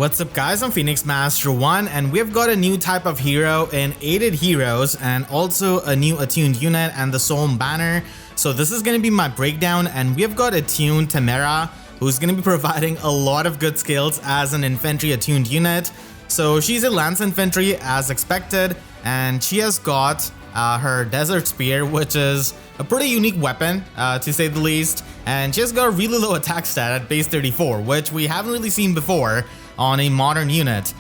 What's up guys, I'm Phoenix Master 1 and we've got a new type of hero in AIDED Heroes and also a new attuned unit and the Soul banner. So this is going to be my breakdown, and we've got Attuned Timerra, who's going to be providing a lot of good skills as an infantry attuned unit. So she's a lance infantry as expected, and she has got her Desert Spear, which is a pretty unique weapon to say the least, and she has got a really low attack stat at base 34, which we haven't really seen before on a modern unit.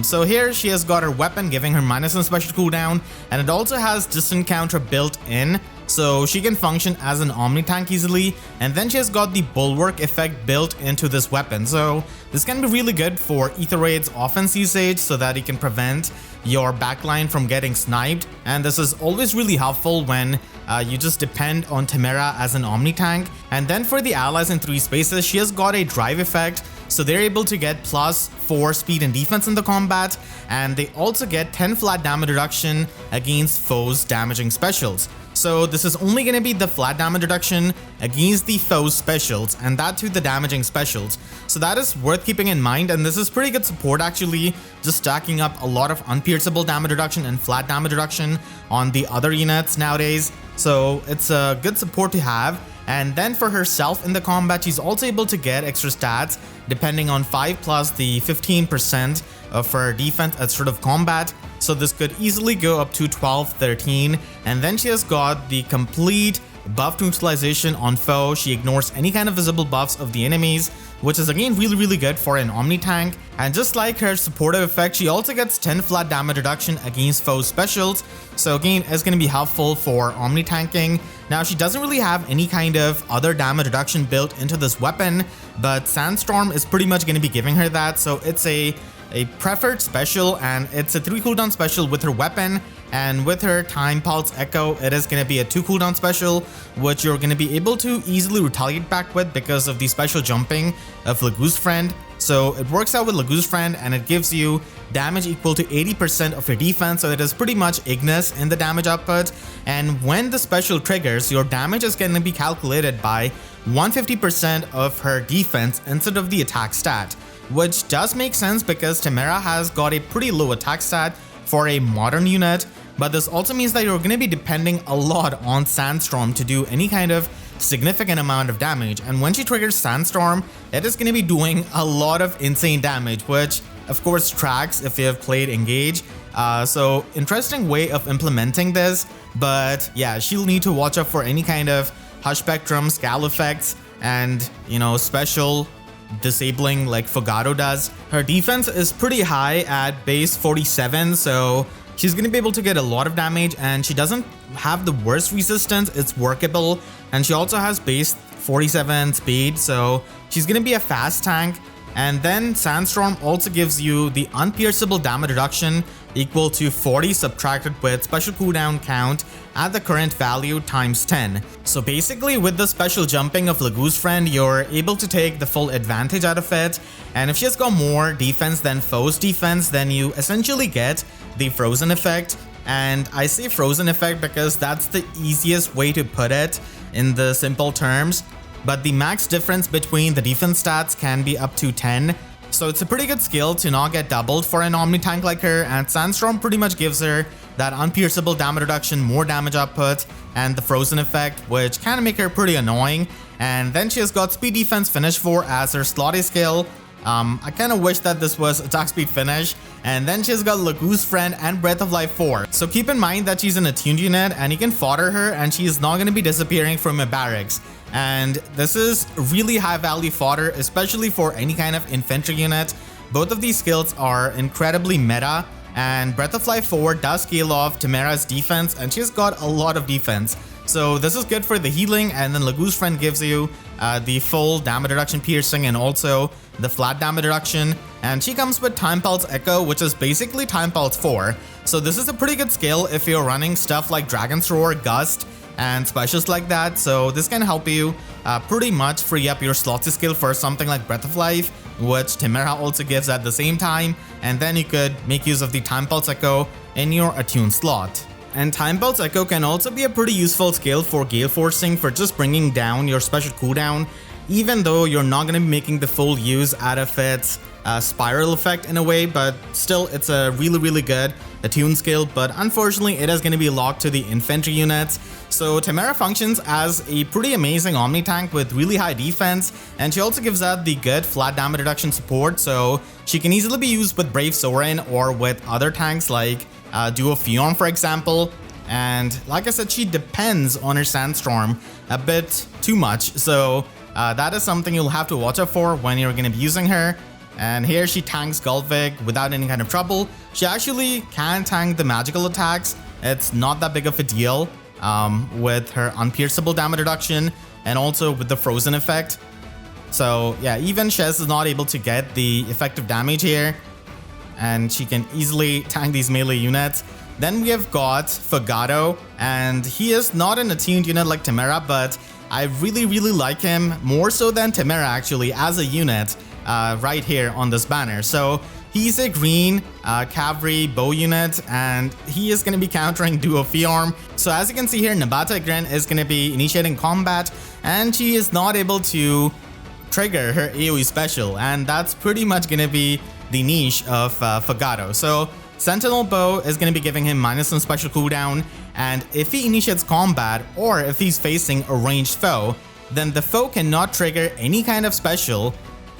So here she has got her weapon giving her -1 special cooldown, and it also has distant counter built in, so she can function as an omni tank easily. And then she has got the bulwark effect built into this weapon, so this can be really good for ether raids offense usage so that you can prevent your backline from getting sniped. And this is always really helpful when you just depend on Timerra as an omni tank. And then for the allies in 3 spaces, she has got a drive effect, so they're able to get +4 speed and defense in the combat, and they also get 10 flat damage reduction against foes damaging specials. So this is only going to be the flat damage reduction against the foes specials, and that to the damaging specials. So that is worth keeping in mind, and this is pretty good support actually, just stacking up a lot of unpierceable damage reduction and flat damage reduction on the other units nowadays. So it's a good support to have. And then for herself in the combat, she's also able to get extra stats depending on 5 plus the 15% of her defense at start of combat. So this could easily go up to 12, 13. And then she has got the complete buff neutralization on foe. She ignores any kind of visible buffs of the enemies, which is again really good for an omni tank. And just like her supportive effect, she also gets 10 flat damage reduction against foe specials, so again it's going to be helpful for omni tanking. Now she doesn't really have any kind of other damage reduction built into this weapon, but Sandstorm is pretty much going to be giving her that, so it's a preferred special, and it's a 3 cooldown special with her weapon. And with her Time Pulse Echo, it is going to be a 2 cooldown special, which you're going to be able to easily retaliate back with because of the special jumping of Lagu's Friend. So it works out with Lagu's Friend, and it gives you damage equal to 80% of your defense, so it is pretty much Ignis in the damage output. And when the special triggers, your damage is going to be calculated by 150% of her defense instead of the attack stat, which does make sense because Timerra has got a pretty low attack stat for a modern unit. But this also means that you're going to be depending a lot on Sandstorm to do any kind of significant amount of damage. And when she triggers Sandstorm, it is going to be doing a lot of insane damage, which of course tracks if you have played Engage. So interesting way of implementing this, but yeah, she'll need to watch out for any kind of Hush Spectrum, Scal effects, and special disabling like Fogado does. Her defense is pretty high at base 47, so she's going to be able to get a lot of damage, and she doesn't have the worst resistance. It's workable, and she also has base 47 speed, so she's going to be a fast tank. And then Sandstorm also gives you the unpierceable damage reduction equal to 40 subtracted with special cooldown count at the current value times 10. So basically with the special jumping of Lagu's Friend, you're able to take the full advantage out of it. And if she has got more defense than foe's defense, then you essentially get the frozen effect. And I say frozen effect because that's the easiest way to put it in the simple terms. But the max difference between the defense stats can be up to 10. So it's a pretty good skill to not get doubled for an omni tank like her, and Sandstorm pretty much gives her that unpierceable damage reduction, more damage output, and the frozen effect, which can make her pretty annoying. And then she has got speed defense finish 4 as her slotty skill. I kind of wish that this was attack speed finish. And then she's got Lagu's Friend and Breath of Life 4. So keep in mind that she's an attuned unit and you can fodder her, and she is not going to be disappearing from your barracks. And this is really high value fodder, especially for any kind of infantry unit. Both of these skills are incredibly meta, and Breath of Life 4 does scale off Timerra's defense, and she's got a lot of defense. So this is good for the healing, and then Lagu's Friend gives you the full damage reduction piercing and also the flat damage reduction. And she comes with Time Pulse Echo, which is basically Time Pulse 4. So this is a pretty good skill if you're running stuff like Dragon's Roar, Gust, and specials like that. So this can help you pretty much free up your slotsy skill for something like Breath of Life, which Timerra also gives at the same time. And then you could make use of the Time Pulse Echo in your attuned slot. And Time Pulse Echo can also be a pretty useful skill for Gale Forcing, for just bringing down your special cooldown, even though you're not going to be making the full use out of its spiral effect in a way, but still it's a really good attune skill, but unfortunately it is going to be locked to the infantry units. So Timerra functions as a pretty amazing omni tank with really high defense, and she also gives out the good flat damage reduction support, so she can easily be used with Brave Sorin or with other tanks like Duo Fiorm for example. And like I said, she depends on her Sandstorm a bit too much, so that is something you'll have to watch out for when you're going to be using her. And here she tanks Gullvig without any kind of trouble. She actually can tank the magical attacks. It's not that big of a deal with her unpierceable damage reduction and also with the frozen effect. So yeah, even Shez is not able to get the effective damage here, and she can easily tank these melee units. Then we have got Fogado, and he is not an attuned unit like Timerra, but I really like him more so than Timerra actually as a unit. Right here on this banner. So he's a green cavalry bow unit, and he is going to be countering Duo Fiorm. So as you can see here, Nabata Gren is going to be initiating combat, and she is not able to trigger her AoE special, and that's pretty much going to be the niche of Fogado. So Sentinel Bow is going to be giving him -1 special cooldown, and if he initiates combat or if he's facing a ranged foe, then the foe cannot trigger any kind of special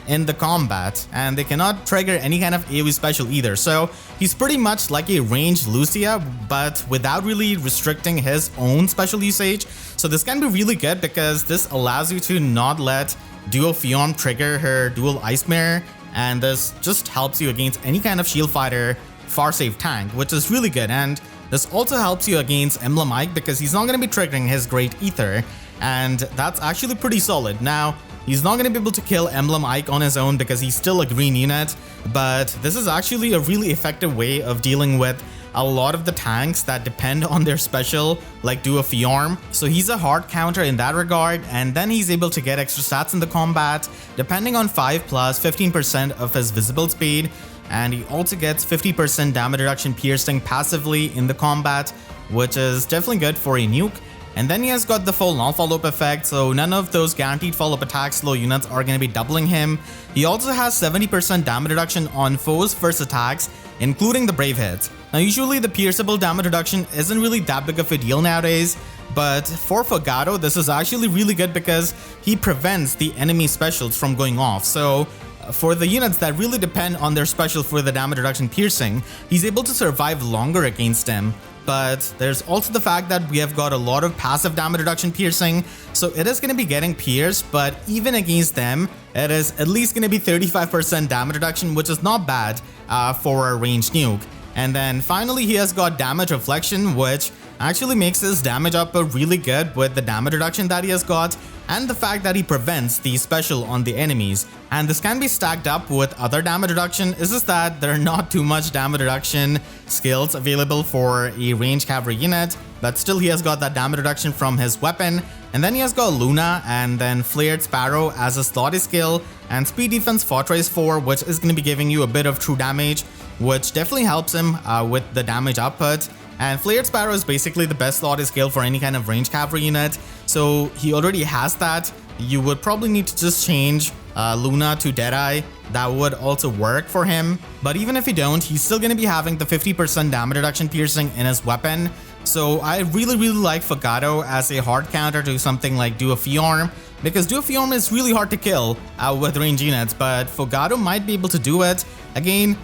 in the combat, and they cannot trigger any kind of AoE special either. So he's pretty much like a ranged Lucia, but without really restricting his own special usage. So this can be really good because this allows you to not let Duo Fiorm trigger her dual Ice Mirror, and this just helps you against any kind of shield fighter far safe tank, which is really good. And this also helps you against Emblem Ike because he's not going to be triggering his Great Ether, and that's actually pretty solid. Now, he's not going to be able to kill Emblem Ike on his own because he's still a green unit, but this is actually a really effective way of dealing with a lot of the tanks that depend on their special, like Duo Fiorm. So he's a hard counter in that regard, and then he's able to get extra stats in the combat, depending on 5 plus 15% of his visible speed, and he also gets 50% damage reduction piercing passively in the combat, which is definitely good for a nuke. And then he has got the full non-follow-up effect, so none of those guaranteed follow-up attacks slow units are going to be doubling him. He also has 70% damage reduction on foes' first attacks, including the brave hits. Now usually the pierceable damage reduction isn't really that big of a deal nowadays, but for Fogado this is actually really good because he prevents the enemy specials from going off. So for the units that really depend on their special for the damage reduction piercing, he's able to survive longer against them. But there's also the fact that we have got a lot of passive damage reduction piercing, so it is going to be getting pierced, but even against them, it is at least going to be 35% damage reduction, which is not bad for a ranged nuke. And then finally, he has got damage reflection, which actually makes his damage output really good with the damage reduction that he has got, and the fact that he prevents the special on the enemies. And this can be stacked up with other damage reduction. It's just that there are not too much damage reduction skills available for a ranged cavalry unit, but still he has got that damage reduction from his weapon. And then he has got Luna and then Flared Sparrow as a slotty skill, and Speed Defense Fortress 4, which is going to be giving you a bit of true damage, which definitely helps him with the damage output. And Flared Sparrow is basically the best slotted skill for any kind of ranged cavalry unit, so he already has that. You would probably need to just change Luna to Deadeye. That would also work for him, but even if you don't, he's still going to be having the 50% damage reduction piercing in his weapon. So I really like Fogado as a hard counter to something like Duo Fiorm, because Duo Fiorm is really hard to kill with ranged units, but Fogado might be able to do it. Again,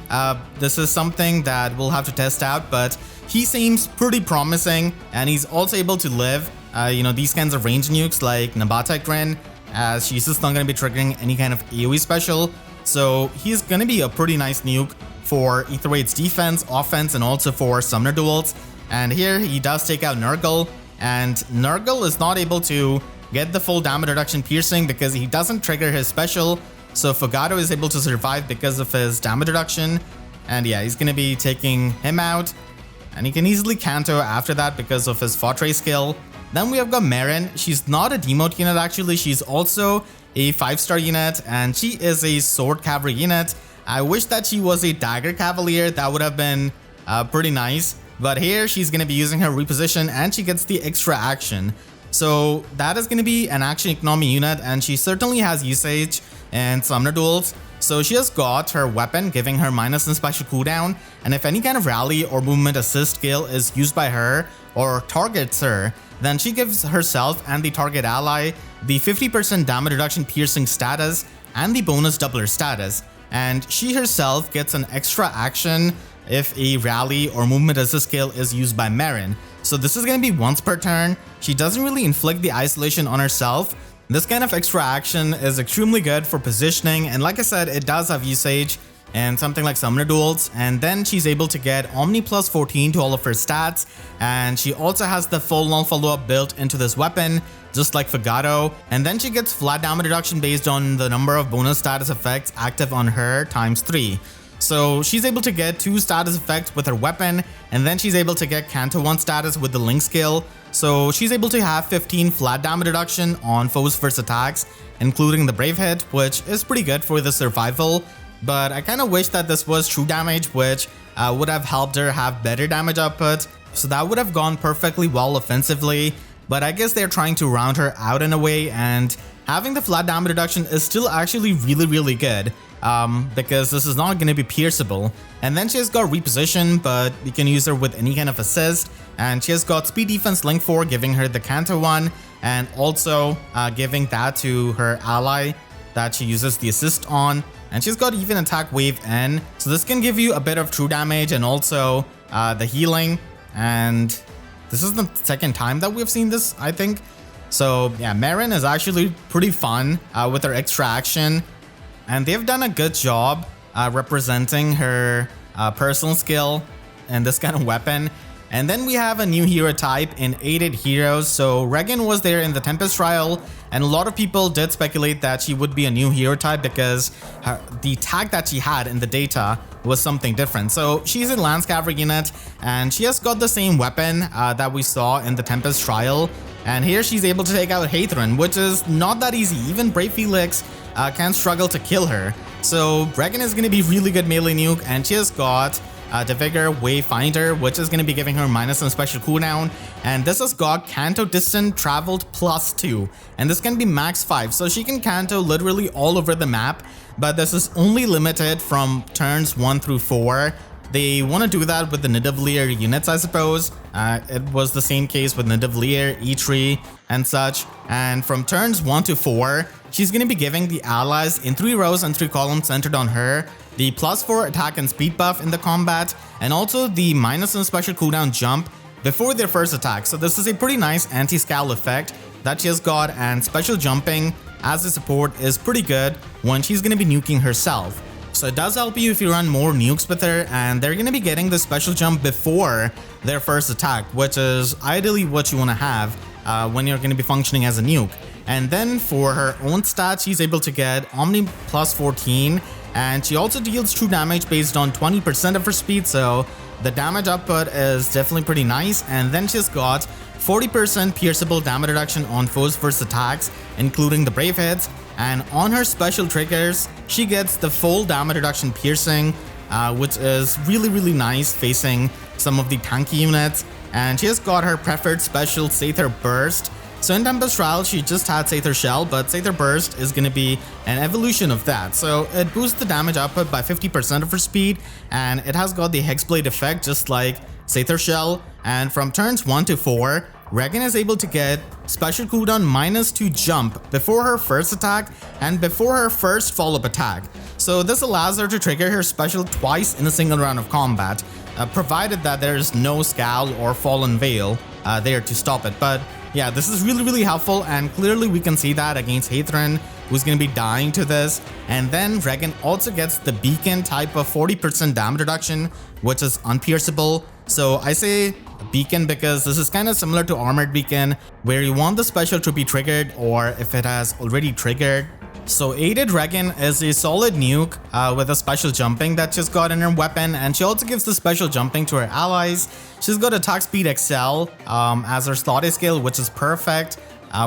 this is something that we'll have to test out, but he seems pretty promising, and he's also able to live these kinds of range nukes like Nabata Gren, as she's just not going to be triggering any kind of AoE special. So he's going to be a pretty nice nuke for Ether Raid's defense, offense, and also for summoner duels. And here he does take out Nurgle, and Nurgle is not able to get the full damage reduction piercing because he doesn't trigger his special. So Fogado is able to survive because of his damage reduction, and yeah, he's going to be taking him out. And he can easily counter after that because of his Fortress skill. Then we have got Merrin. She's not a demote unit actually, she's also a 5-star unit, and she is a sword cavalry unit. I wish that she was a dagger cavalier, that would have been pretty nice. But here she's going to be using her reposition, and she gets the extra action. So that is going to be an action economy unit, and she certainly has usage in Summoner Duels. So she has got her weapon giving her minus in special cooldown, and if any kind of rally or movement assist skill is used by her or targets her, then she gives herself and the target ally the 50% damage reduction piercing status and the bonus doubler status, and she herself gets an extra action if a rally or movement assist skill is used by Merrin. So this is going to be once per turn. She doesn't really inflict the isolation on herself. This kind of extra action is extremely good for positioning, and like I said, it does have usage and something like Summoner Duels, and then she's able to get Omni plus 14 to all of her stats, and she also has the full null follow-up built into this weapon, just like Fogado, and then she gets flat damage reduction based on the number of bonus status effects active on her times 3. So she's able to get 2 status effects with her weapon, and then she's able to get Canto 1 status with the Link skill. So she's able to have 15 flat damage reduction on foes' first attacks, including the Brave Hit, which is pretty good for the survival. But I kind of wish that this was true damage, which would have helped her have better damage output. So that would have gone perfectly well offensively. But I guess they're trying to round her out in a way, and having the flat damage reduction is still actually really good. Because this is not going to be pierceable. And then she has got reposition, but you can use her with any kind of assist. And she has got speed defense link 4, giving her the Canto 1, and also giving that to her ally that she uses the assist on. And she's got even attack wave N, so this can give you a bit of true damage and also the healing. And this is the second time that we've seen this, I think. So yeah, Merrin is actually pretty fun with her extra action. And they've done a good job representing her personal skill and this kind of weapon. And then we have a new hero type in AIDED Heroes. So Reginn was there in the Tempest trial, and a lot of people did speculate that she would be a new hero type because the tag that she had in the data was something different. So she's in Lance Cavalry unit, and she has got the same weapon that we saw in the Tempest trial. And here she's able to take out Hathren, which is not that easy. Even Brave Felix can struggle to kill her. So Reginn is going to be really good melee nuke, and she has got the Vigor Wayfinder, which is going to be giving her minus on special cooldown, and this has got Canto Distant Traveled plus 2, and this can be max 5, so she can Canto literally all over the map, but this is only limited from turns 1 through 4. They want to do that with the Nidavellir units, I suppose. It was the same case with Nidavellir, E3, and such. And from turns 1 to 4, she's going to be giving the allies in 3 rows and 3 columns centered on her the plus 4 attack and speed buff in the combat, and also the minus and special cooldown jump before their first attack. So this is a pretty nice anti-scal effect that she has got, and special jumping as a support is pretty good when she's going to be nuking herself. So it does help you if you run more nukes with her, and they're going to be getting the special jump before their first attack, which is ideally what you want to have when you're going to be functioning as a nuke. And then for her own stats, she's able to get Omni plus 14, and she also deals true damage based on 20% of her speed, so the damage output is definitely pretty nice. And then she's got 40% pierceable damage reduction on foes' first attacks, including the Brave Hits. And on her special triggers, she gets the full damage reduction piercing, which is really nice facing some of the tanky units. And she has got her preferred special Sather Burst. So in Tempest Trial, she just had Sather Shell, but Sather Burst is going to be an evolution of that. So it boosts the damage output by 50% of her speed, and it has got the Hexblade effect just like Sather Shell. And from turns 1 to 4, Reginn is able to get special cooldown -2 jump before her first attack and before her first follow-up attack. So this allows her to trigger her special twice in a single round of combat, provided that there's no Scowl or Fallen Veil there to stop it. But yeah, this is really helpful, and clearly we can see that against Hathren, who's going to be dying to this. And then Reginn also gets the Beacon type of 40% damage reduction, which is unpierceable. So I say Beacon because this is kind of similar to Armored Beacon, where you want the special to be triggered or if it has already triggered. So AIDED Reginn is a solid nuke with a special jumping that she's got in her weapon, and she also gives the special jumping to her allies. She's got attack speed XL as her slotted skill, which is perfect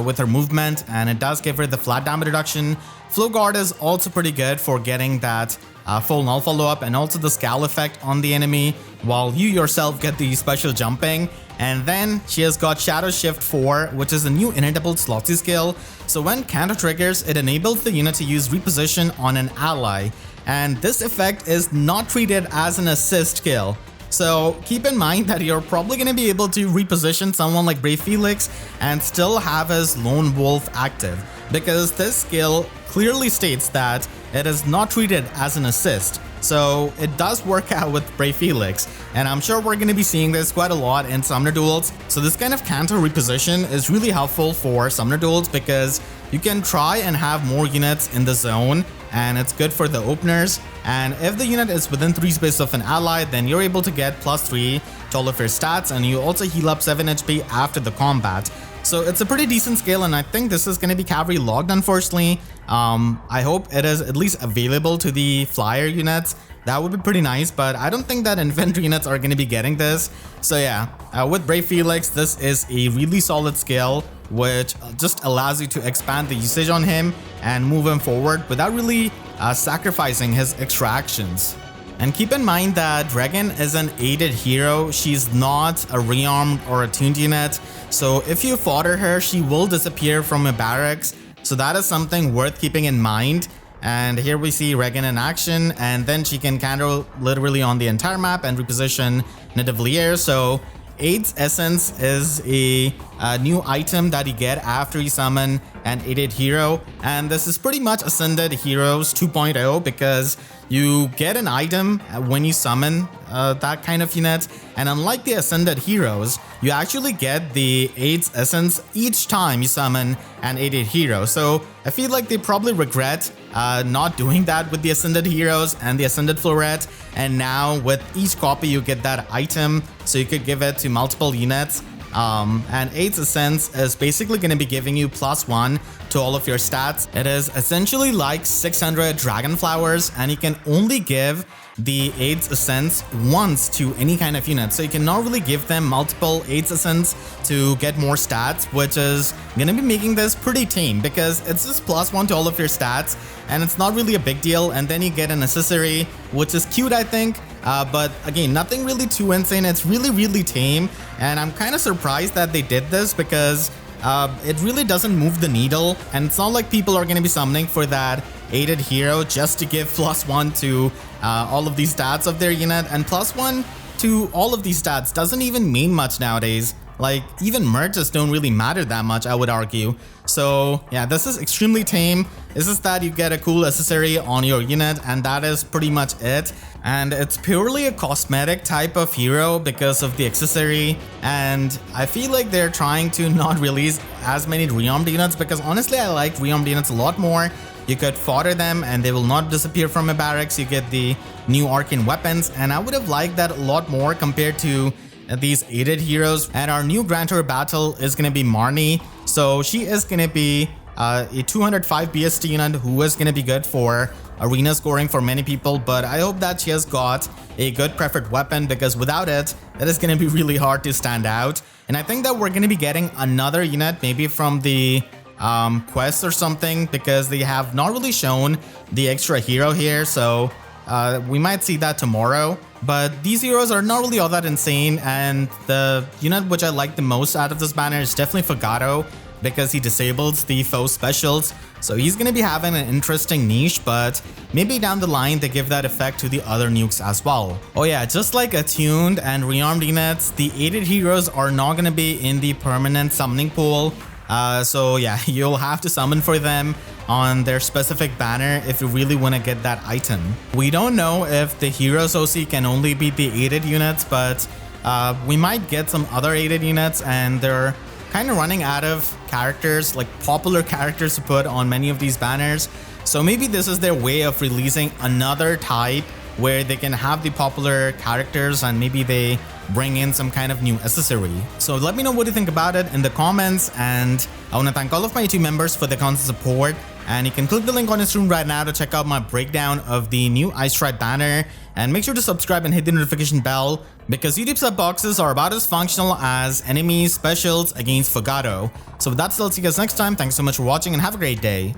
with her movement, and it does give her the flat damage reduction. Flow Guard is also pretty good for getting that full null follow-up and also the scale effect on the enemy, while you yourself get the special jumping. And then she has got Shadow Shift 4, which is a new inedible slotsy skill. So when counter triggers, it enables the unit to use reposition on an ally. And this effect is not treated as an assist kill. So keep in mind that you're probably going to be able to reposition someone like Brave Felix and still have his Lone Wolf active, because this skill clearly states that it is not treated as an assist. So it does work out with Brave Felix, and I'm sure we're going to be seeing this quite a lot in Summoner duels. So this kind of counter reposition is really helpful for Summoner duels because you can try and have more units in the zone, and it's good for the openers. And if the unit is within 3 space of an ally, then you're able to get +3 to all of your stats, and you also heal up 7 HP after the combat. So it's a pretty decent skill, and I think this is going to be cavalry logged, unfortunately. I hope it is at least available to the flyer units. That would be pretty nice, but I don't think that infantry units are going to be getting this. So yeah, with Brave Felix, this is a really solid skill, which just allows you to expand the usage on him and move him forward without really sacrificing his extra actions. And keep in mind that Reginn is an aided hero. She's not a rearmed or attuned unit. So if you fodder her, she will disappear from a barracks. So that is something worth keeping in mind. And here we see Reginn in action, and then she can counter literally on the entire map and reposition Nidavellir. So Aide's Essence is a new item that you get after you summon an aided hero, and this is pretty much Ascended Heroes 2.0 because you get an item when you summon that kind of unit, and unlike the Ascended Heroes, you actually get the Aide's Essence each time you summon an aided hero. So I feel like they probably regret not doing that with the Ascended Heroes and the Ascended Floret, and now with each copy you get that item, so you could give it to multiple units. And Aide's Essence is basically going to be giving you +1 to all of your stats. It is essentially like 600 Dragon Flowers, and you can only give the Aide's Essence once to any kind of unit. So you cannot really give them multiple Aide's Essence to get more stats, which is going to be making this pretty tame because it's just +1 to all of your stats, and it's not really a big deal. And then you get an accessory, which is cute, I think. But again, nothing really too insane. It's really tame, and I'm kind of surprised that they did this because it really doesn't move the needle, and it's not like people are going to be summoning for that aided hero just to give +1 to all of these stats of their unit, and +1 to all of these stats doesn't even mean much nowadays. Like, even merges don't really matter that much, I would argue. So yeah, this is extremely tame. It's just that you get a cool accessory on your unit, and that is pretty much it. And it's purely a cosmetic type of hero because of the accessory, and I feel like they're trying to not release as many rearmed units because honestly I like rearmed units a lot more. You could fodder them and they will not disappear from a barracks. You get the new arcane weapons, and I would have liked that a lot more compared to these aided heroes. And our new Grantor battle is going to be Marni. So she is going to be a 205 BST unit who is going to be good for arena scoring for many people, but I hope that she has got a good preferred weapon because without it, it is going to be really hard to stand out. And I think that we're going to be getting another unit maybe from the quest or something because they have not really shown the extra hero here, so we might see that tomorrow. But these heroes are not really all that insane, and the unit which I like the most out of this banner is definitely Fogado because he disables the foe specials. So he's going to be having an interesting niche, but maybe down the line they give that effect to the other nukes as well. Oh yeah, just like attuned and rearmed units, the aided heroes are not going to be in the permanent summoning pool. So yeah, you'll have to summon for them on their specific banner if you really want to get that item. We don't know if the heroes OC can only be the aided units, but we might get some other aided units, and they're kind of running out of characters, like popular characters to put on many of these banners. So maybe this is their way of releasing another type where they can have the popular characters and maybe they bring in some kind of new accessory. So let me know what you think about it in the comments, and I want to thank all of my YouTube members for their constant support. And you can click the link on the screen right now to check out my breakdown of the new Ice Stripe banner, and make sure to subscribe and hit the notification bell because YouTube sub boxes are about as functional as enemy specials against Fogado. So with that, I'll see you guys next time. Thanks so much for watching and have a great day.